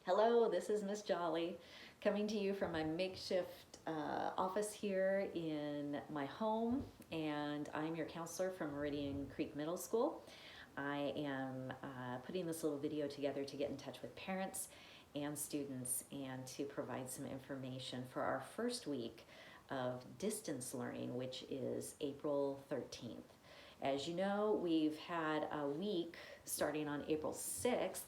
Hello, this is Miss Jolly coming to you from my makeshift office here in my home, and I'm your counselor from Meridian Creek Middle School. I am putting this little video together to get in touch with parents and students and to provide some information for our first week of distance learning, which is April 13th. As you know, we've had a week starting on April 6th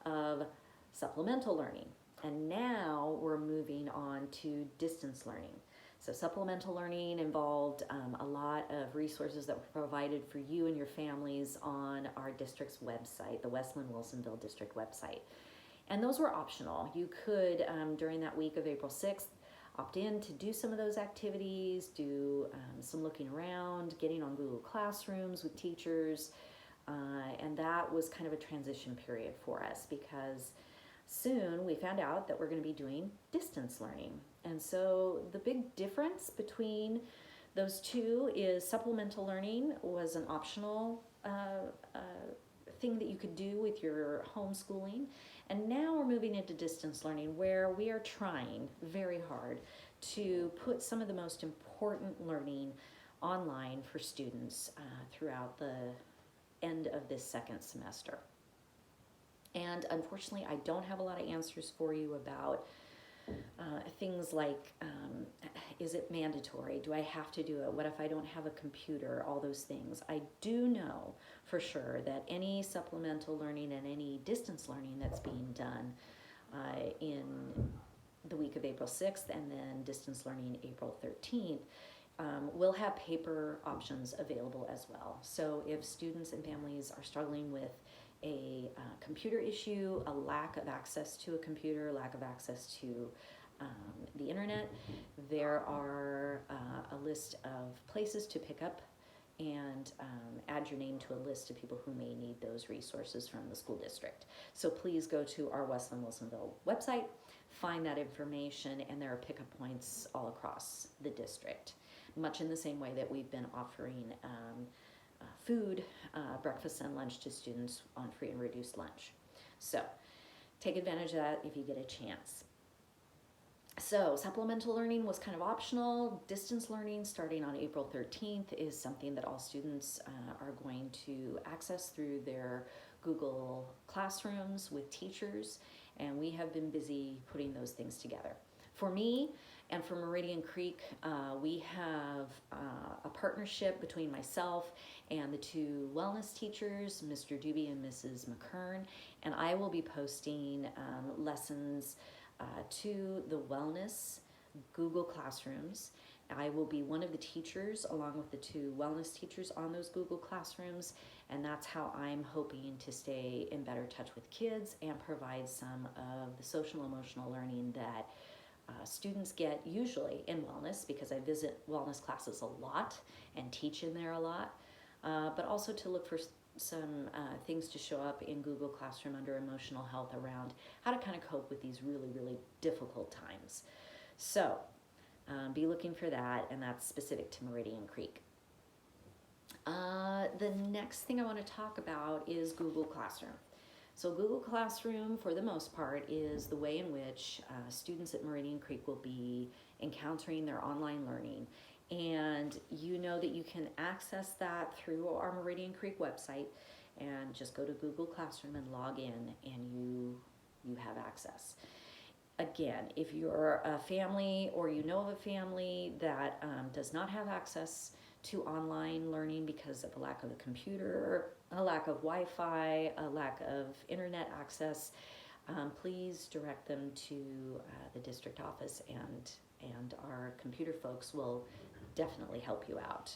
of supplemental learning, and now we're moving on to distance learning. So supplemental learning involved a lot of resources that were provided for you and your families on our district's website, the Westland-Wilsonville District website. And those were optional. You could, during that week of April 6th, opt in to do some of those activities, do some looking around, getting on Google Classrooms with teachers, and that was kind of a transition period for us because soon we found out that we're going to be doing distance learning. And so the big difference between those two is supplemental learning was an optional thing that you could do with your homeschooling. And now we're moving into distance learning, where we are trying very hard to put some of the most important learning online for students throughout the end of this second semester. And unfortunately, I don't have a lot of answers for you about things like, is it mandatory? Do I have to do it? What if I don't have a computer? All those things. I do know for sure that any supplemental learning and any distance learning that's being done in the week of April 6th and then distance learning April 13th will have paper options available as well. So if students and families are struggling with a computer issue, a lack of access to a computer, lack of access to the internet, there are a list of places to pick up and add your name to a list of people who may need those resources from the school district. So please go to our Westland-Wilsonville website, find that information, and there are pickup points all across the district, much in the same way that we've been offering food, breakfast and lunch to students on free and reduced lunch. So take advantage of that if you get a chance. So supplemental learning was kind of optional. Distance learning starting on April 13th is something that all students are going to access through their Google Classrooms with teachers, and we have been busy putting those things together. For me and for Meridian Creek, we have a partnership between myself and the two wellness teachers, Mr. Doobie and Mrs. McKern, and I will be posting lessons to the wellness Google Classrooms. I will be one of the teachers along with the two wellness teachers on those Google Classrooms, and that's how I'm hoping to stay in better touch with kids and provide some of the social emotional learning that students get usually in wellness, because I visit wellness classes a lot and teach in there a lot, but also to look for some things to show up in Google Classroom under emotional health around how to kind of cope with these really, really difficult times. So be looking for that, and that's specific to Meridian Creek. The next thing I want to talk about is Google Classroom. So Google Classroom, for the most part, is the way in which students at Meridian Creek will be encountering their online learning. And you know that you can access that through our Meridian Creek website, and just go to Google Classroom and log in, and you have access. Again, if you're a family or you know of a family that does not have access to online learning because of a lack of a computer, a lack of Wi-Fi, a lack of internet access, please direct them to the district office, and our computer folks will definitely help you out.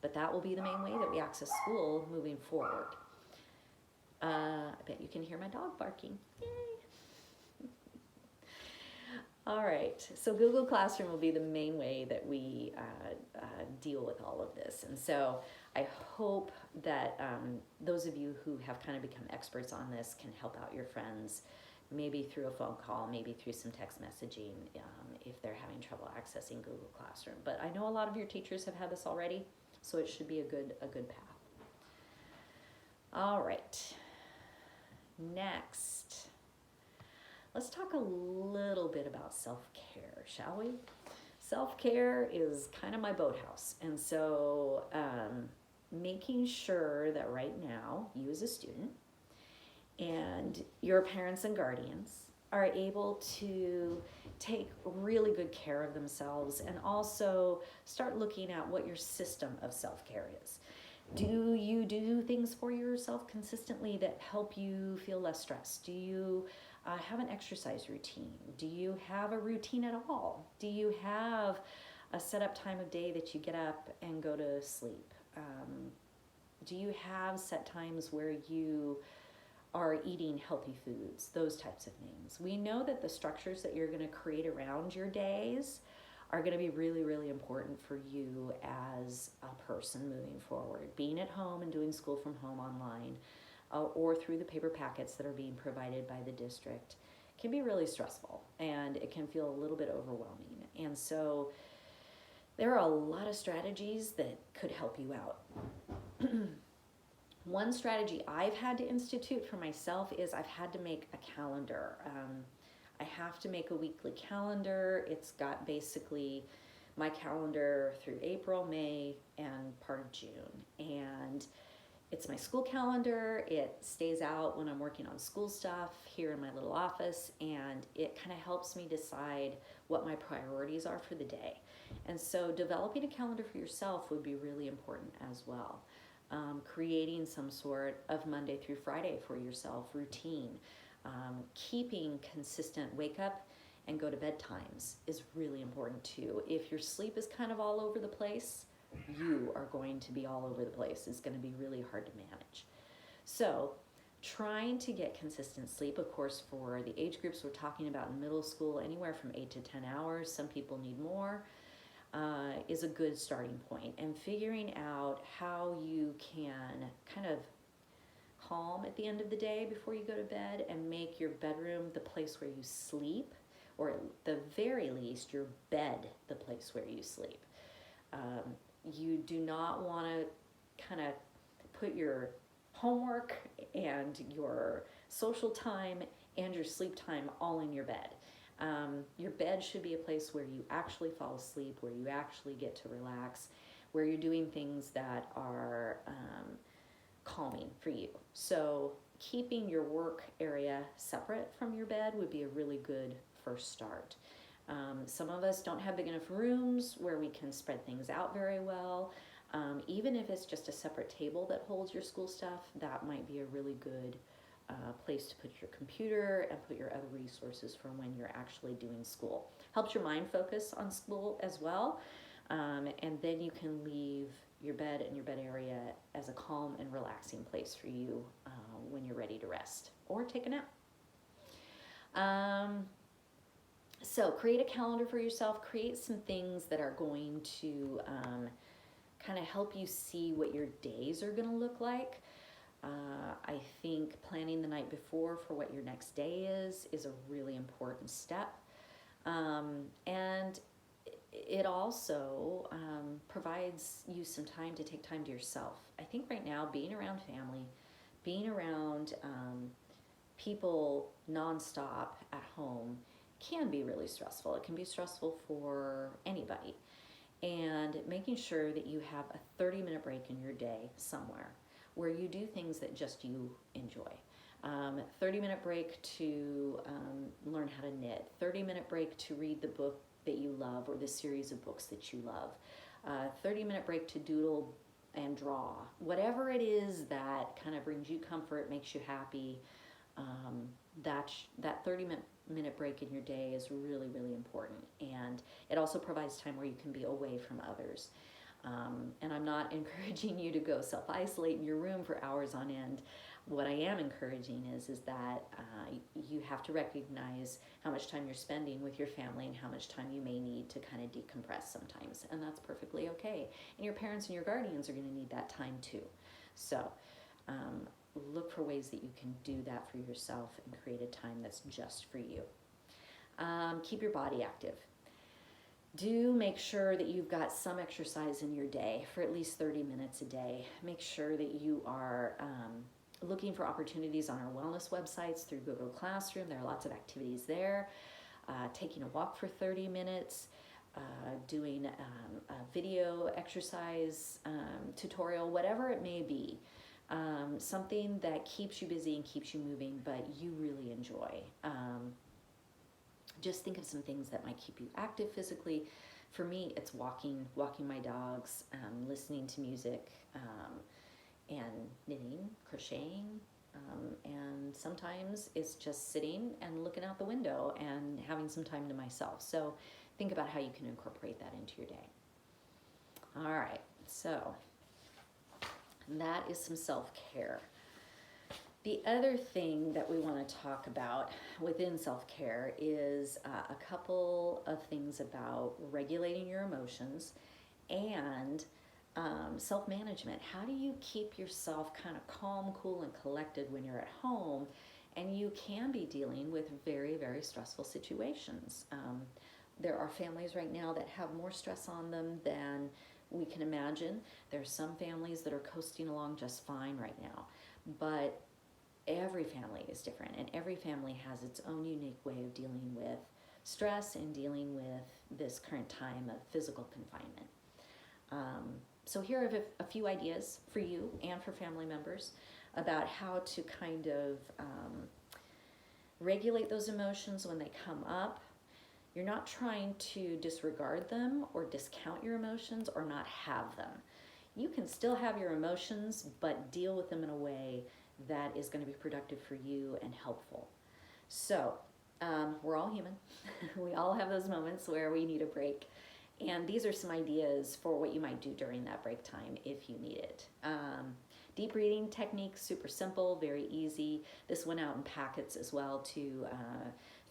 But that will be the main way that we access school moving forward. I bet you can hear my dog barking. Yay! All right, so Google Classroom will be the main way that we deal with all of this. And so I hope that those of you who have kind of become experts on this can help out your friends, maybe through a phone call, maybe through some text messaging, if they're having trouble accessing Google Classroom. But I know a lot of your teachers have had this already, so it should be a good path. All right, next. let's talk a little bit about self-care, shall we? Self-care is kind of my boathouse. And so making sure that right now, you as a student and your parents and guardians are able to take really good care of themselves and also start looking at what your system of self-care is. Do you do things for yourself consistently that help you feel less stressed? Do you have an exercise routine? Do you have a routine at all? Do you have a set up time of day that you get up and go to sleep? Do you have set times where you are eating healthy foods? Those types of things. We know that the structures that you're going to create around your days are going to be really, really important for you as a person moving forward. Being at home and doing school from home online or through the paper packets that are being provided by the district can be really stressful, and it can feel a little bit overwhelming. And so there are a lot of strategies that could help you out. One strategy I've had to institute for myself is I've had to make a calendar. I have to make a weekly calendar. It's got basically my calendar through April, May, and part of June. And it's my school calendar. It stays out when I'm working on school stuff here in my little office, and it kind of helps me decide what my priorities are for the day. And so developing a calendar for yourself would be really important as well. Creating some sort of Monday through Friday for yourself routine. Keeping consistent wake up and go to bed times is really important too. If your sleep is kind of all over the place, you are going to be all over the place. It's going to be really hard to manage. So trying to get consistent sleep, of course, for the age groups we're talking about in middle school, anywhere from 8 to 10 hours, some people need more, is a good starting point. And figuring out how you can kind of calm at the end of the day before you go to bed and make your bedroom the place where you sleep, or at the very least your bed the place where you sleep. You do not want to kind of put your homework and your social time and your sleep time all in your bed. Your bed should be a place where you actually fall asleep, where you actually get to relax, where you're doing things that are calming for you. So keeping your work area separate from your bed would be a really good first start. Some of us don't have big enough rooms where we can spread things out very well. Even if it's just a separate table that holds your school stuff, that might be a really good place to put your computer and put your other resources for when you're actually doing school. Helps your mind focus on school as well. And then you can leave your bed and your bed area as a calm and relaxing place for you when you're ready to rest or take a nap. So create a calendar for yourself. Create some things that are going to kind of help you see what your days are going to look like. I think planning the night before for what your next day is a really important step. And it also provides you some time to take time to yourself. I think right now, being around family, being around people nonstop at home can be really stressful. It can be stressful for anybody. And making sure that you have a 30-minute break in your day somewhere where you do things that just you enjoy. 30-minute break to learn how to knit, 30-minute break to read the book that you love or the series of books that you love, 30-minute break to doodle and draw. Whatever it is that kind of brings you comfort, makes you happy, that 30-minute break in your day is really, really important. And it also provides time where you can be away from others. And I'm not encouraging you to go self-isolate in your room for hours on end. What I am encouraging is that you have to recognize how much time you're spending with your family and how much time you may need to kind of decompress sometimes. And that's perfectly okay. And your parents and your guardians are going to need that time too. So look for ways that you can do that for yourself and create a time that's just for you. Keep your body active. Do make sure that you've got some exercise in your day for at least 30 minutes a day. Make sure that you are looking for opportunities on our wellness websites through Google Classroom. There are lots of activities there. Taking a walk for 30 minutes, doing a video exercise tutorial, whatever it may be. Something that keeps you busy and keeps you moving, but you really enjoy. Just think of some things that might keep you active physically. For me, it's walking my dogs, listening to music, and knitting, crocheting, and sometimes it's just sitting and looking out the window and having some time to myself. So think about how you can incorporate that into your day. All right, so that is some self-care. The other thing that we want to talk about within self-care is a couple of things about regulating your emotions and self-management. How do you keep yourself kind of calm, cool, and collected when you're at home and you can be dealing with very, very stressful situations? There are families right now that have more stress on them than we can imagine. There are some families that are coasting along just fine right now, but every family is different, and every family has its own unique way of dealing with stress and dealing with this current time of physical confinement. So here are a few ideas for you and for family members about how to kind of regulate those emotions when they come up. You're not trying to disregard them or discount your emotions or not have them. You can still have your emotions, but deal with them in a way that is going to be productive for you and helpful. So we're all human. We all have those moments where we need a break. And these are some ideas for what you might do during that break time if you need it. Deep breathing techniques, super simple, very easy. This went out in packets as well to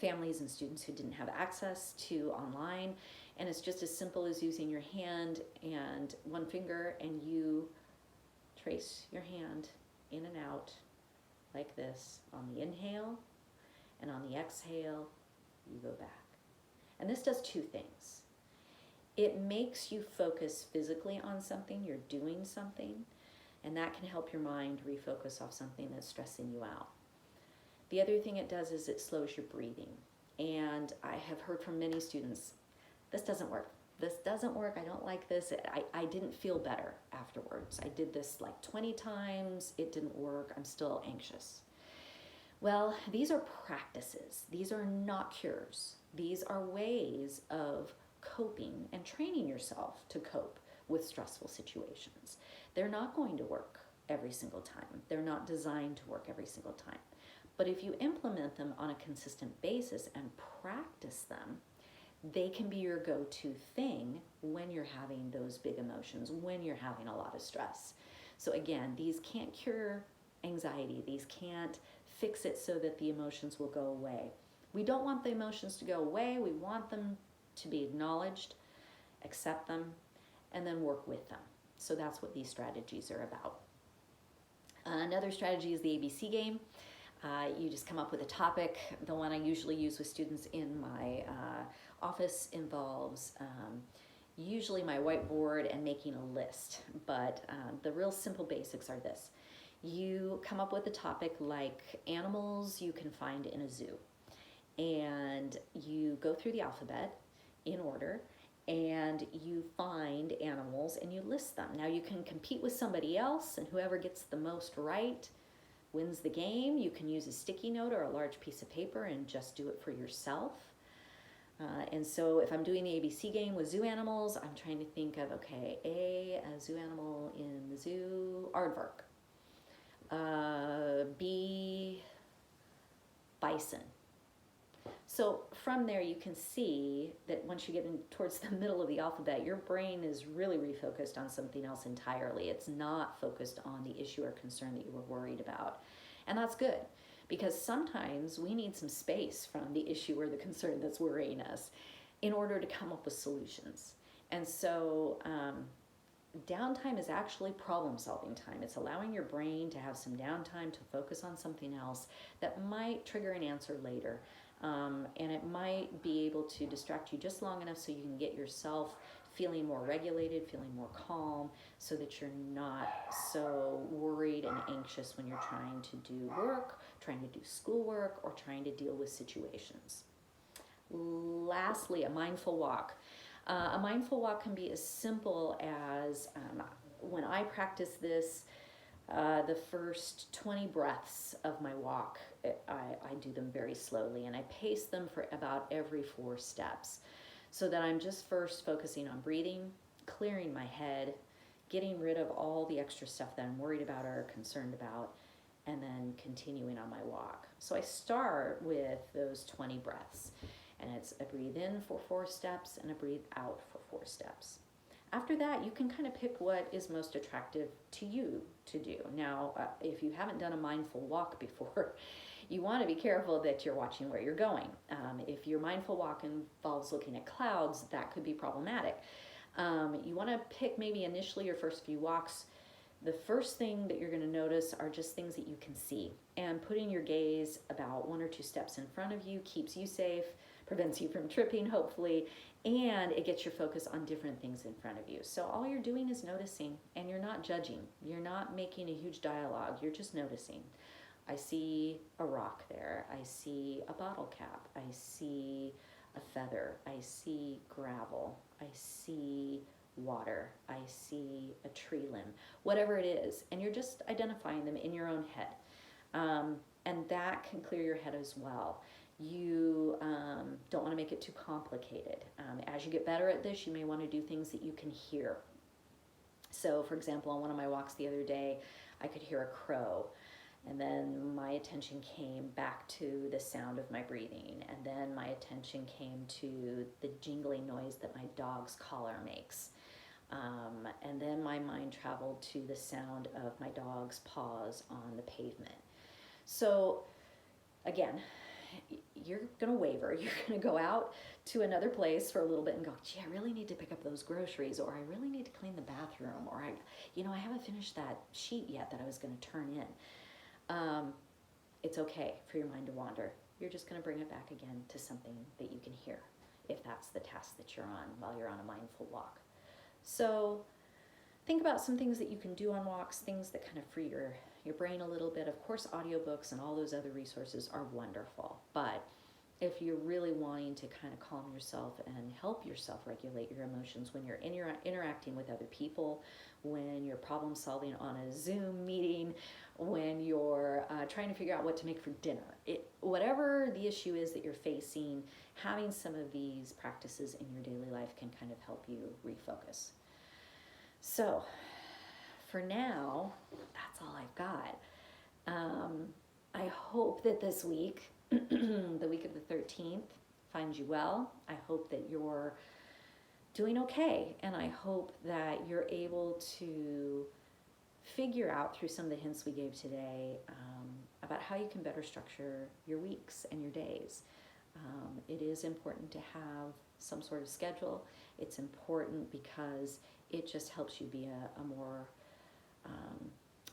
families and students who didn't have access to online. And it's just as simple as using your hand and one finger, and you trace your hand in and out like this. On the inhale and on the exhale, you go back. And this does two things. It makes you focus physically on something, you're doing something, and that can help your mind refocus off something that's stressing you out. The other thing it does is it slows your breathing. And I have heard from many students, this doesn't work. This doesn't work. I don't like this. I didn't feel better afterwards. I did this like 20 times. It didn't work. I'm still anxious. Well, these are practices. These are not cures. These are ways of coping and training yourself to cope with stressful situations. They're not going to work every single time. They're not designed to work every single time. But if you implement them on a consistent basis and practice them, they can be your go-to thing when you're having those big emotions, when you're having a lot of stress. So again, these can't cure anxiety. These can't fix it so that the emotions will go away. We don't want the emotions to go away. We want them to be acknowledged, accept them, and then work with them. So that's what these strategies are about. Another strategy is the ABC game. You just come up with a topic. The one I usually use with students in my office involves usually my whiteboard and making a list. But the real simple basics are this. You come up with a topic like animals you can find in a zoo. And you go through the alphabet in order, and you find animals and you list them. Now you can compete with somebody else, and whoever gets the most right wins the game. You can use a sticky note or a large piece of paper and just do it for yourself. And so if I'm doing the ABC game with zoo animals, I'm trying to think of, okay, a zoo animal in the zoo, aardvark. B, bison. So from there, you can see that once you get in towards the middle of the alphabet, your brain is really refocused on something else entirely. It's not focused on the issue or concern that you were worried about. And that's good, because sometimes we need some space from the issue or the concern that's worrying us in order to come up with solutions. And so downtime is actually problem-solving time. It's allowing your brain to have some downtime to focus on something else that might trigger an answer later. And it might be able to distract you just long enough so you can get yourself feeling more regulated, feeling more calm, so that you're not so worried and anxious when you're trying to do work, trying to do schoolwork, or trying to deal with situations. Lastly, a mindful walk. A mindful walk can be as simple as, when I practice this, the first 20 breaths of my walk, I do them very slowly, and I pace them for about every 4 steps, so that I'm just first focusing on breathing, clearing my head, getting rid of all the extra stuff that I'm worried about or concerned about, and then continuing on my walk. So I start with those 20 breaths, and it's a breathe in for 4 steps and a breathe out for 4 steps. After that, you can kind of pick what is most attractive to you to do. Now, if you haven't done a mindful walk before, you want to be careful that you're watching where you're going. If your mindful walk involves looking at clouds, that could be problematic. You want to pick maybe initially your first few walks. The first thing that you're going to notice are just things that you can see. And putting your gaze about 1 or 2 steps in front of you keeps you safe, prevents you from tripping, hopefully, and it gets your focus on different things in front of you. So all you're doing is noticing, and you're not judging. You're not making a huge dialogue. You're just noticing. I see a rock there. I see a bottle cap. I see a feather. I see gravel. I see water. I see a tree limb. Whatever it is. And you're just identifying them in your own head. And that can clear your head as well. You don't want to make it too complicated. As you get better at this, you may want to do things that you can hear. So, for example, on one of my walks the other day, I could hear a crow. And then my attention came back to the sound of my breathing. And then my attention came to the jingling noise that my dog's collar makes. And then my mind traveled to the sound of my dog's paws on the pavement. So, again, you're going to waver. You're going to go out to another place for a little bit and go, gee, I really need to pick up those groceries, or I really need to clean the bathroom, or I haven't finished that sheet yet that I was going to turn in. It's okay for your mind to wander. You're just going to bring it back again to something that you can hear, if that's the task that you're on while you're on a mindful walk. So think about some things that you can do on walks, things that kind of free your brain a little bit. Of course, audiobooks and all those other resources are wonderful, but if you're really wanting to kind of calm yourself and help yourself regulate your emotions when you're interacting with other people, when you're problem solving on a Zoom meeting, when you're trying to figure out what to make for dinner, whatever the issue is that you're facing, having some of these practices in your daily life can kind of help you refocus. So for now, that's all I've got. I hope that this week, the week of the 13th, finds you well. I hope that you're doing okay, and I hope that you're able to figure out through some of the hints we gave today about how you can better structure your weeks and your days. It is important to have some sort of schedule. It's important because it just helps you be a more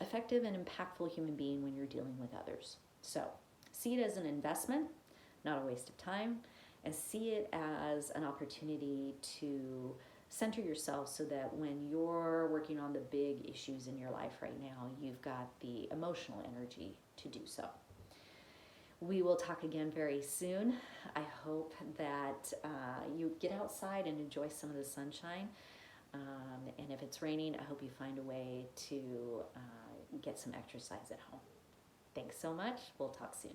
effective and impactful human being when you're dealing with others. So see it as an investment, not a waste of time, and see it as an opportunity to center yourself so that when you're working on the big issues in your life right now, you've got the emotional energy to do so. We will talk again very soon. I hope that you get outside and enjoy some of the sunshine. And if it's raining, I hope you find a way to get some exercise at home. Thanks so much. We'll talk soon.